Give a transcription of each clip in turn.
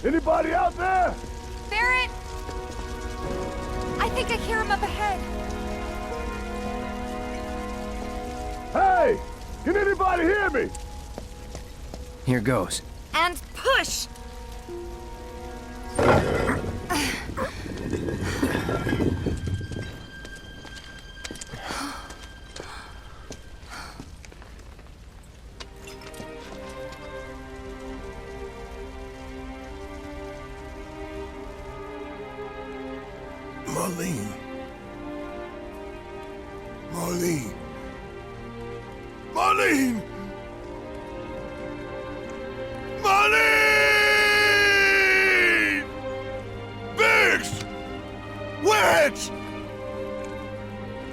Anybody out there? Barret! I think I hear him up ahead. Hey! Can anybody hear me? Here goes. And push! Marlene. Marlene. Marlene! Marlene! Biggs! Wedge!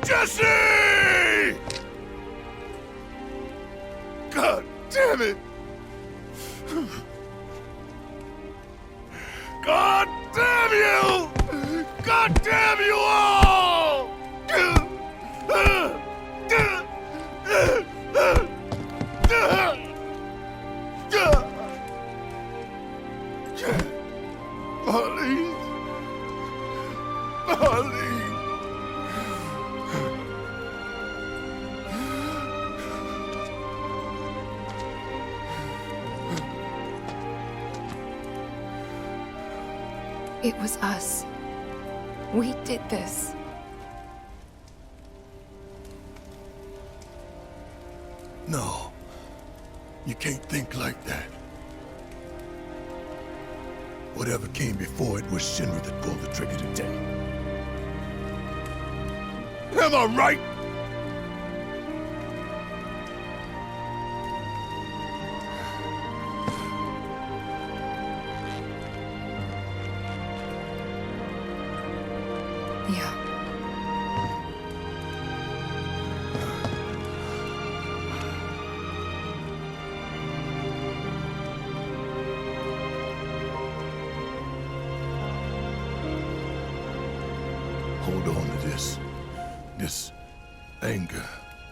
Jesse! God damn it! God damn you! God damn you all! Marlene. Marlene. It was us. We did this. No. You can't think like that. Whatever came before it was Shinra that pulled the trigger today. Am I right? Yeah. Hold on to this anger,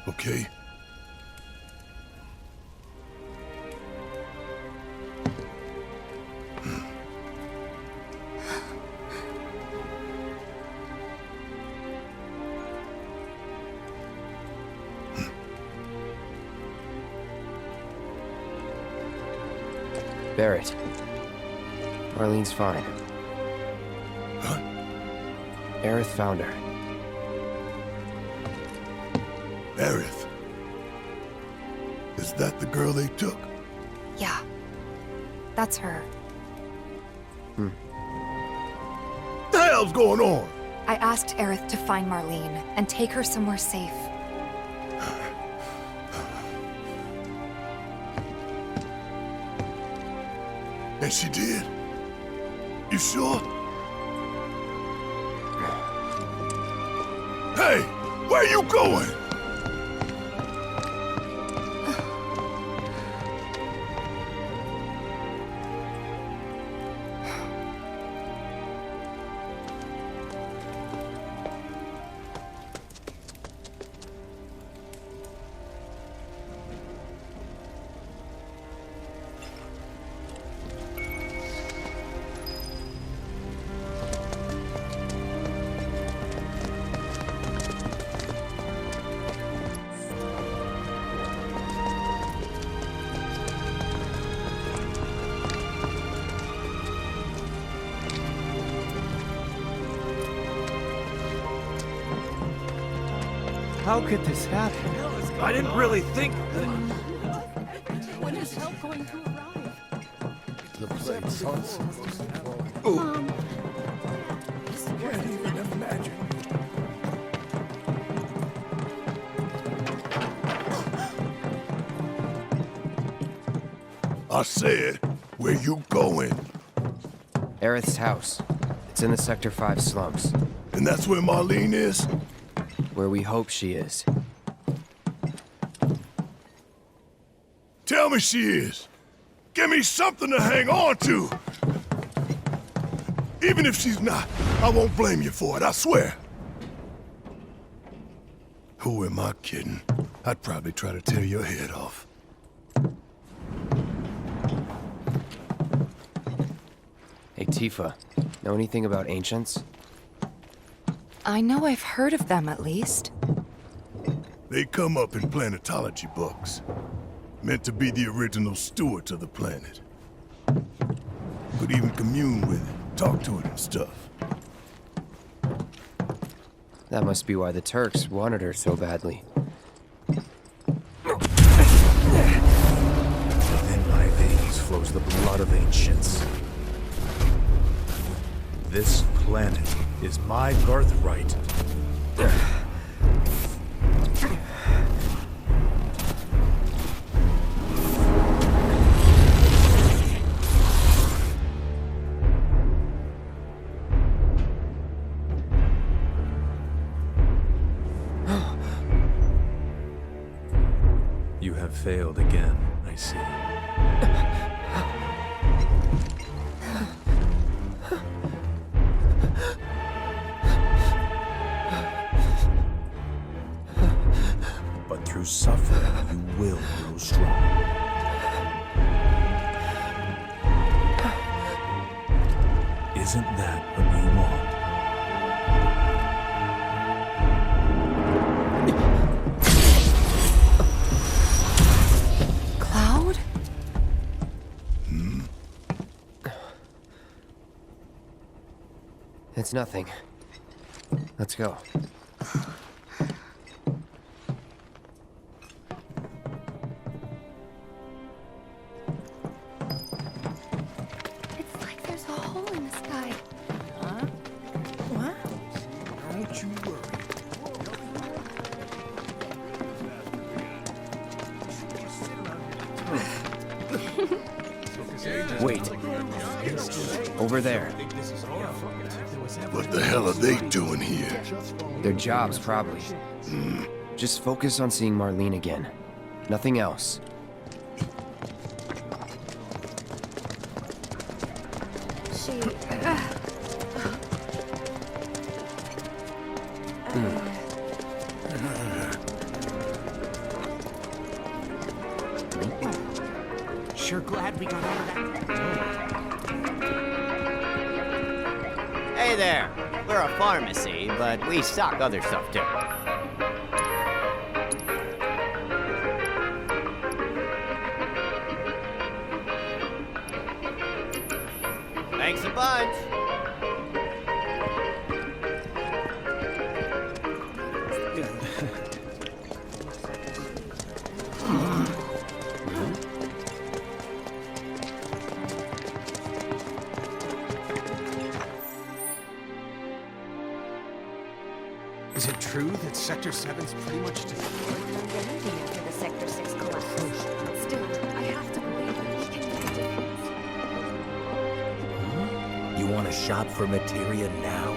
okay? Barret. Marlene's fine. Huh? Aerith found her. Aerith. Is that the girl they took? Yeah. That's her. The hell's going on? I asked Aerith to find Marlene and take her somewhere safe. And she did? You sure? Hey, where you going? How could this happen? I didn't really think that... When is help going to arrive? The place. Mom. Can't even imagine. I said, where you going? Aerith's house. It's in the Sector 5 slums. And that's where Marlene is? Where we hope she is. Tell me she is. Give me something to hang on to. Even if she's not, I won't blame you for it, I swear. Who am I kidding? I'd probably try to tear your head off. Tifa. Know anything about ancients? I know I've heard of them at least. They come up in planetology books. Meant to be the original stewards of the planet. Could even commune with it, talk to it and stuff. That must be why the Turks wanted her so badly. Within my veins flows the blood of ancients. This planet is my birthright. You have failed again, I see. But through suffering, you will grow strong. Isn't that what you want? Cloud? It's nothing. Let's go. It's like there's a hole in the sky. Huh? What? Don't you worry. Wait. Over there. What the hell are they doing here? Their jobs, probably. Just focus on seeing Marlene again. Nothing else. She... Sure glad we got out of that. Hey there! We're a pharmacy, but we stock other stuff too. Thanks a bunch! Is it true that Sector 7's pretty much destroyed? I'm gonna be after the Sector 6 collapse. Still, I have to believe that we can make a difference. You want a shot for materia now?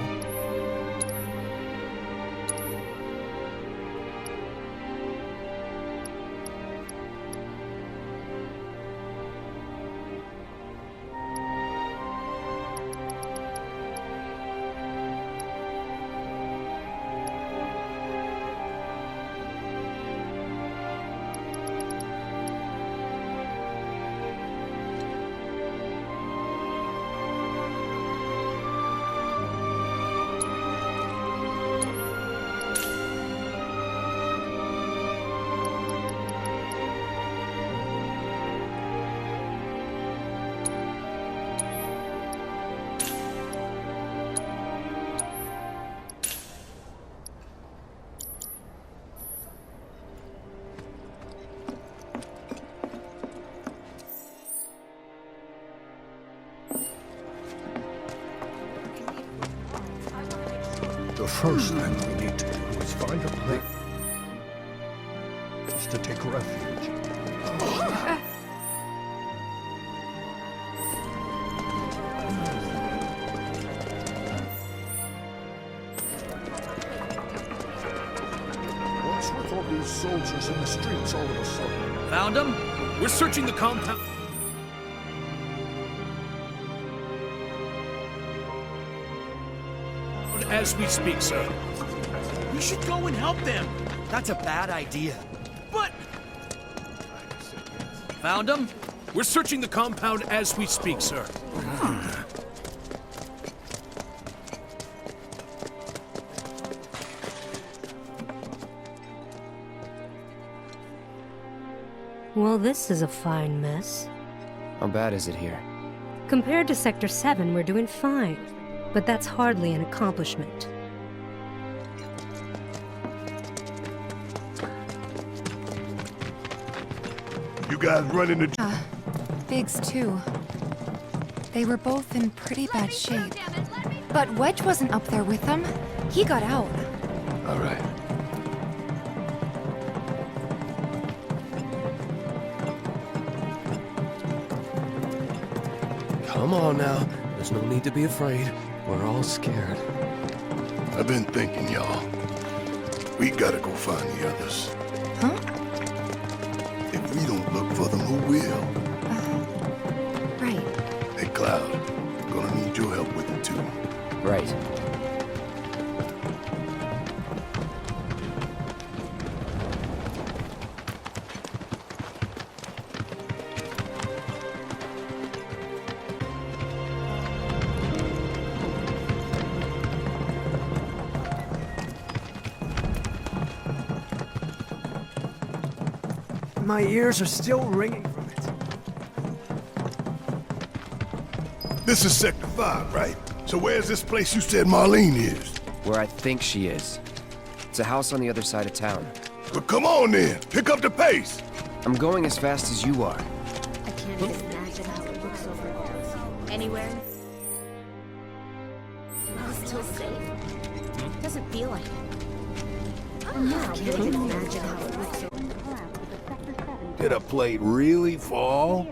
The first thing we need to do is find a place to take refuge. What's with all these soldiers in the streets all of a sudden? Found them? We're searching the compound. As we speak, sir. We should go and help them. That's a bad idea. But... Found them? We're searching the compound as we speak, sir. Well, this is a fine mess. How bad is it here? Compared to Sector 7, we're doing fine. But that's hardly an accomplishment. You guys running the... Biggs, too. They were both in pretty bad shape. But Wedge wasn't up there with them. He got out. All right. Come on now. There's no need to be afraid. We're all scared. I've been thinking, y'all. We gotta go find the others. Huh? If we don't look for them, who will? Right. Hey, Cloud. Gonna need your help with it, too. Right. My ears are still ringing from it. This is Sector 5, right? So where's this place you said Marlene is? Where I think she is. It's a house on the other side of town. Well, come on then. Pick up the pace. I'm going as fast as you are. I can't even imagine how it looks over there. Anywhere? It's still safe. Doesn't feel like it. I can't even imagine how it looks over there. Did a plate really fall?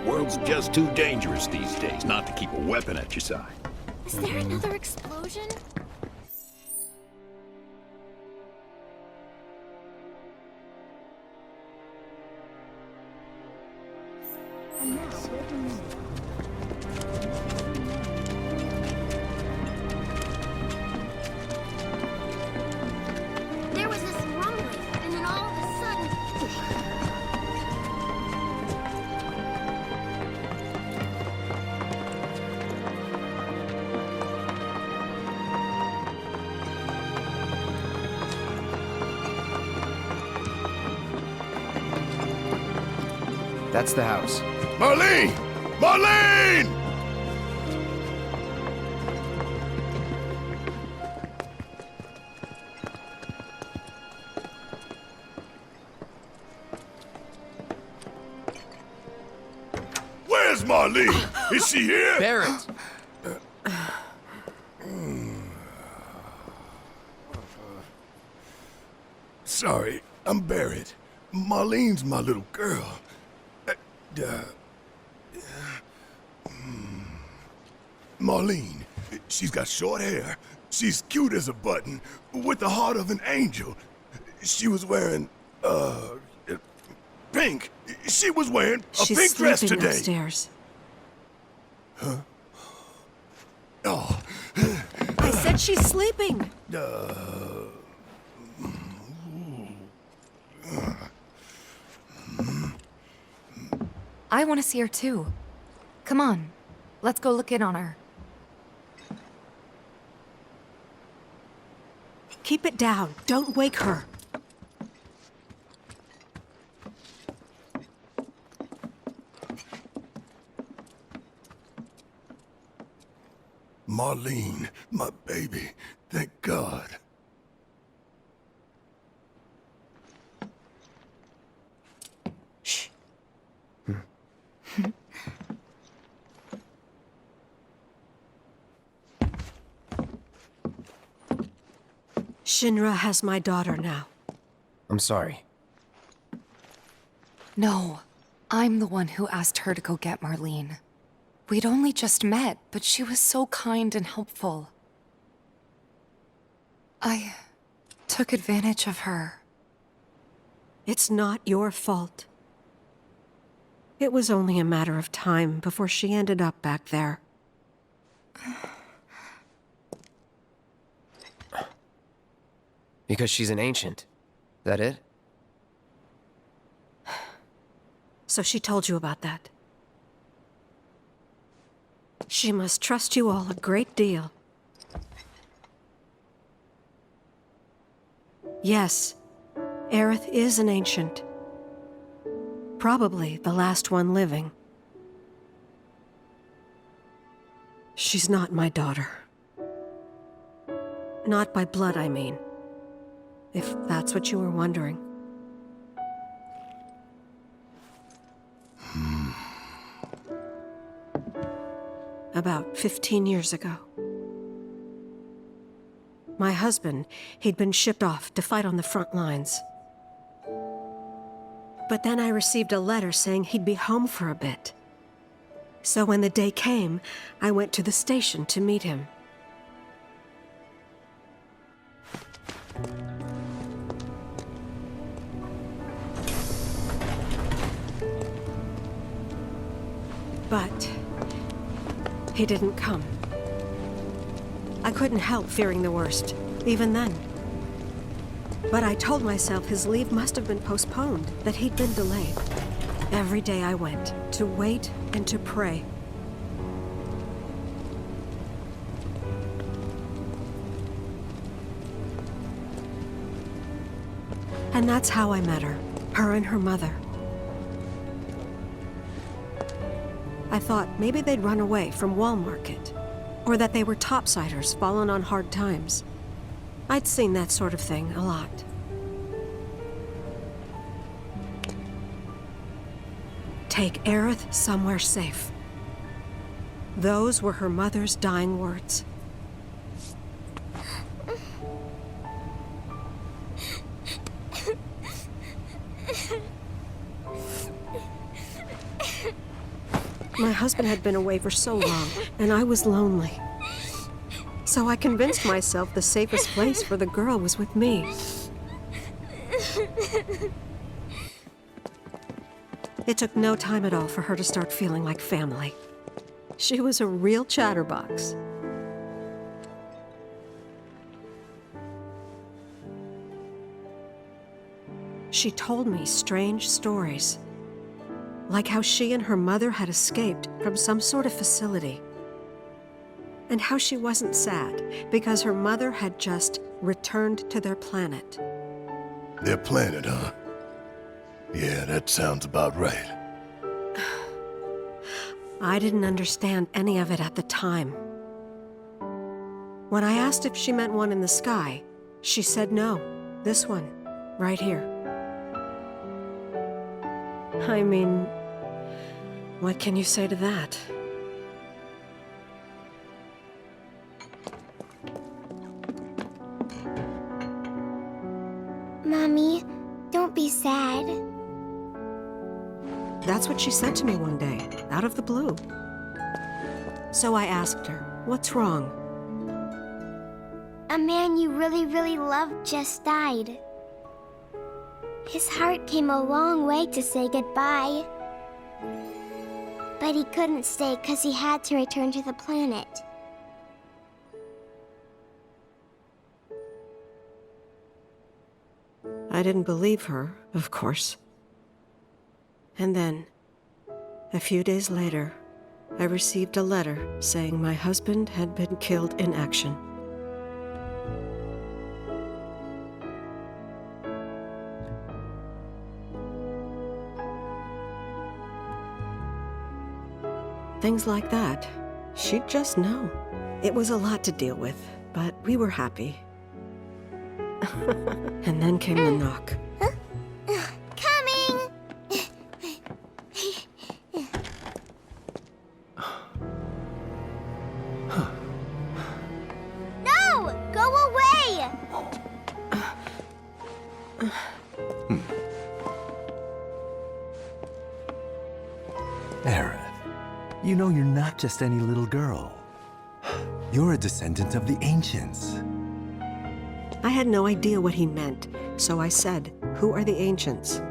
World's just too dangerous these days not to keep a weapon at your side. Is there another explosion? There was this rumbling, and then all of a sudden... That's the house. Marlene! Marlene! Where's Marlene? Is she here? Barret! Sorry, I'm Barret. Marlene's my little girl. Marlene, she's got short hair. She's cute as a button, with the heart of an angel. She was wearing Pink. She was wearing a She's pink dress sleeping today. upstairs. Huh? Oh. I said she's sleeping. I want to see her too. Come on, let's go look in on her. Keep it down. Don't wake her. Marlene, my baby. Thank God. Shh. Shinra has my daughter now. I'm sorry. No, I'm the one who asked her to go get Marlene. We'd only just met, but she was so kind and helpful. I took advantage of her. It's not your fault. It was only a matter of time before she ended up back there. Because she's an ancient. That it? So she told you about that. She must trust you all a great deal. Yes, Aerith is an ancient. Probably the last one living. She's not my daughter. Not by blood, I mean. If that's what you were wondering. About 15 years ago. My husband, he'd been shipped off to fight on the front lines. But then I received a letter saying he'd be home for a bit. So when the day came, I went to the station to meet him. But he didn't come. I couldn't help fearing the worst, even then. But I told myself his leave must have been postponed, that he'd been delayed. Every day I went, to wait and to pray. And that's how I met her and her mother. I thought maybe they'd run away from Wall Market, or that they were topsiders fallen on hard times. I'd seen that sort of thing a lot. Take Aerith somewhere safe. Those were her mother's dying words. My husband had been away for so long, and I was lonely. So I convinced myself the safest place for the girl was with me. It took no time at all for her to start feeling like family. She was a real chatterbox. She told me strange stories. Like how she and her mother had escaped from some sort of facility. And how she wasn't sad because her mother had just returned to their planet. Their planet, huh? Yeah, that sounds about right. I didn't understand any of it at the time. When I asked if she meant one in the sky, she said no. This one, right here. I mean, what can you say to that? Mommy, don't be sad. That's what she said to me one day, out of the blue. So I asked her, what's wrong? A man you really, really loved just died. His heart came a long way to say goodbye. But he couldn't stay because he had to return to the planet. I didn't believe her, of course. And then, a few days later, I received a letter saying my husband had been killed in action. Things like that, she'd just know. It was a lot to deal with, but we were happy. And then came the knock. Coming! No! Go away! Aerith, you know you're not just any little girl. You're a descendant of the ancients. I had no idea what he meant, so I said, "Who are the ancients?"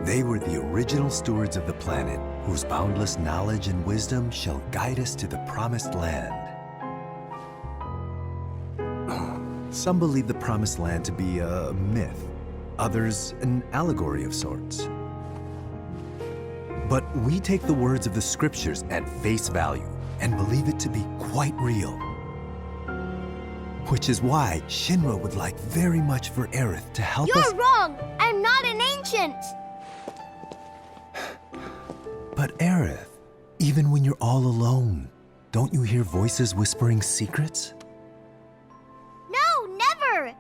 They were the original stewards of the planet, whose boundless knowledge and wisdom shall guide us to the promised land. Some believe the promised land to be a myth, others an allegory of sorts. But we take the words of the scriptures at face value and believe it to be quite real. Which is why Shinra would like very much for Aerith to help us— You're wrong! I'm not an ancient! But Aerith, even when you're all alone, don't you hear voices whispering secrets? No, never!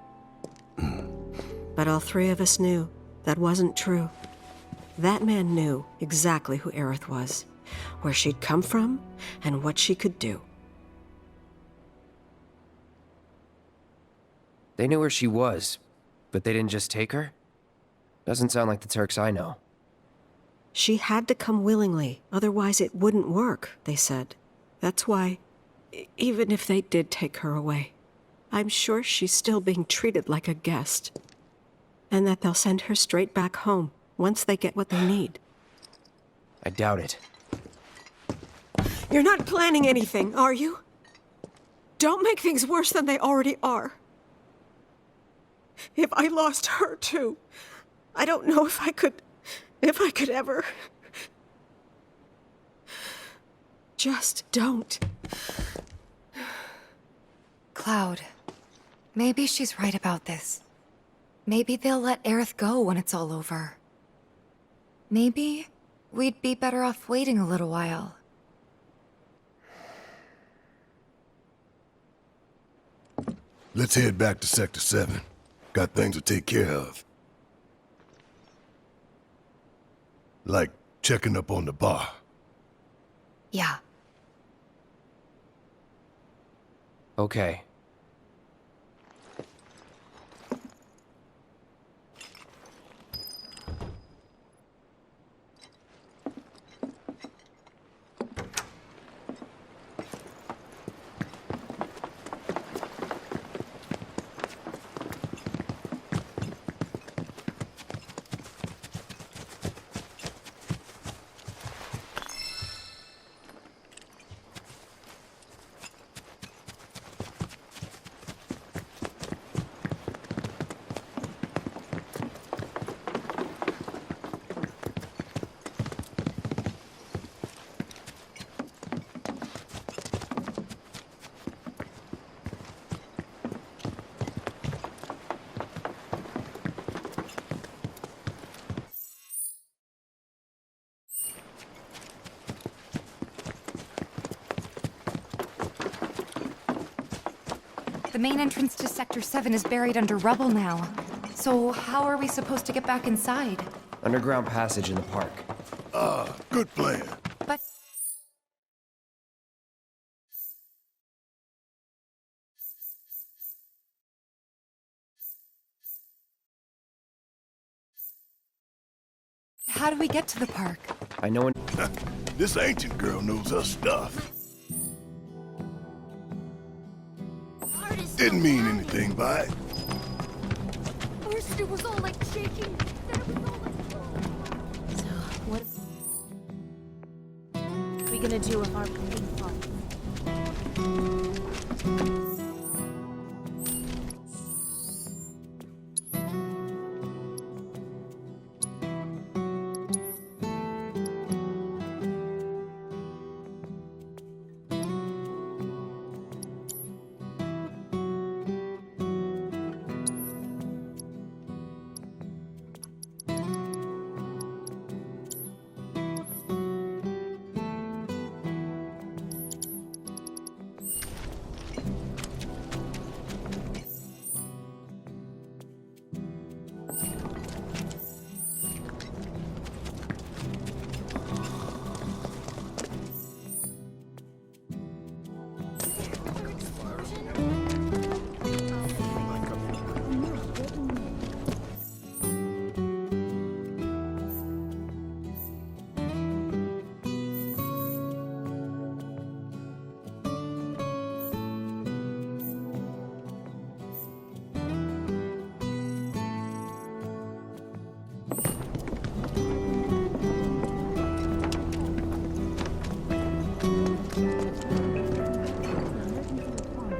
But all three of us knew that wasn't true. That man knew exactly who Aerith was, where she'd come from, and what she could do. They knew where she was, but they didn't just take her? Doesn't sound like the Turks I know. She had to come willingly, otherwise it wouldn't work, they said. That's why, even if they did take her away, I'm sure she's still being treated like a guest. And that they'll send her straight back home once they get what they need. I doubt it. You're not planning anything, are you? Don't make things worse than they already are. If I lost her too, I don't know if I could ever. Just don't. Cloud, maybe she's right about this. Maybe they'll let Aerith go when it's all over. Maybe we'd be better off waiting a little while. Let's head back to Sector 7. Got things to take care of. Like checking up on the bar. Yeah. Okay. The main entrance to Sector 7 is buried under rubble now. So how are we supposed to get back inside? Underground passage in the park. Good plan. But... how do we get to the park? I know an— This ancient girl knows her stuff. Didn't mean anything by it. first it was all like shaking, then it was all like... So, what are we gonna do with our ping pong?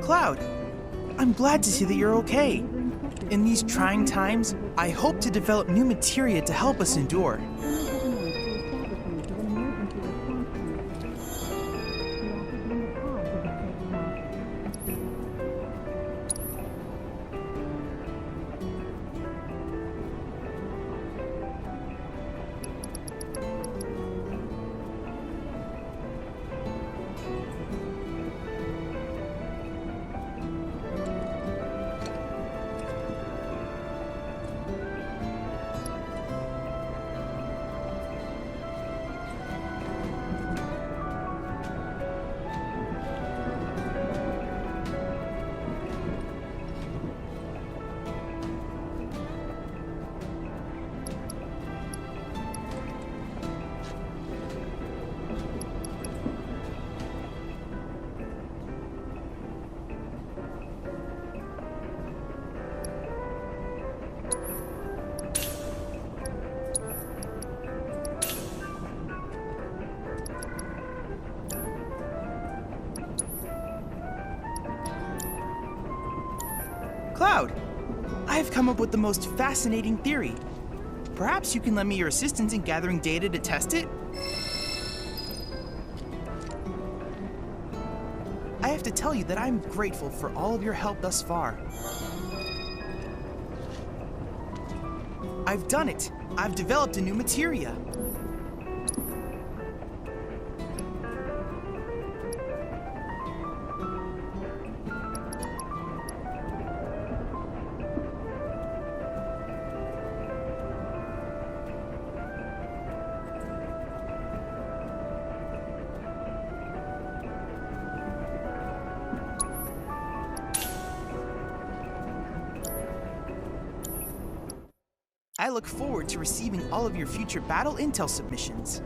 Cloud, I'm glad to see that you're okay. In these trying times, I hope to develop new materia to help us endure. Cloud, I've come up with the most fascinating theory. Perhaps you can lend me your assistance in gathering data to test it? I have to tell you that I'm grateful for all of your help thus far. I've done it! I've developed a new materia. I look forward to receiving all of your future battle intel submissions.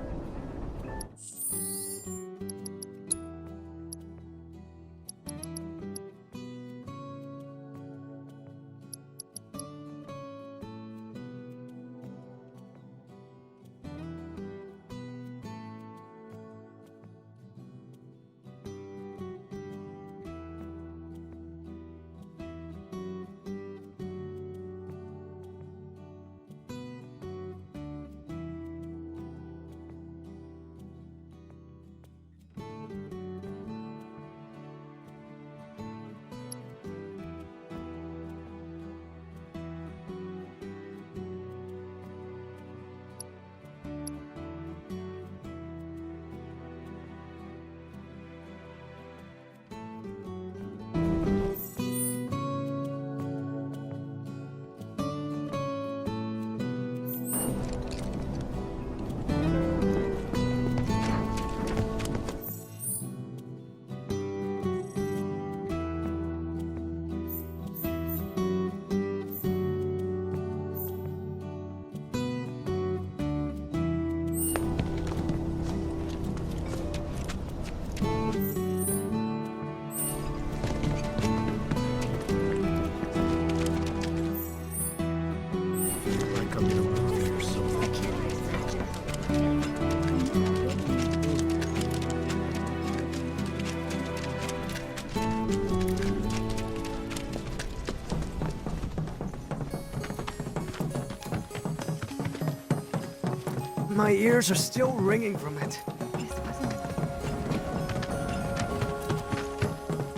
My ears are still ringing from it.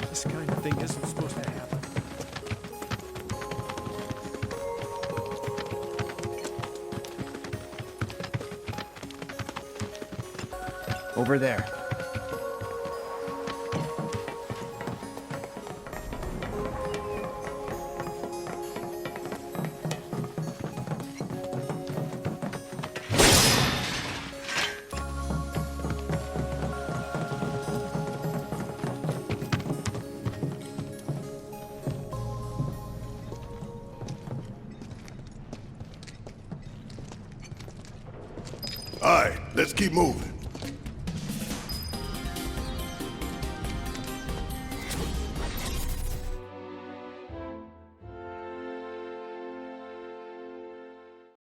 This kind of thing isn't supposed to happen. Over there. All right, let's keep moving.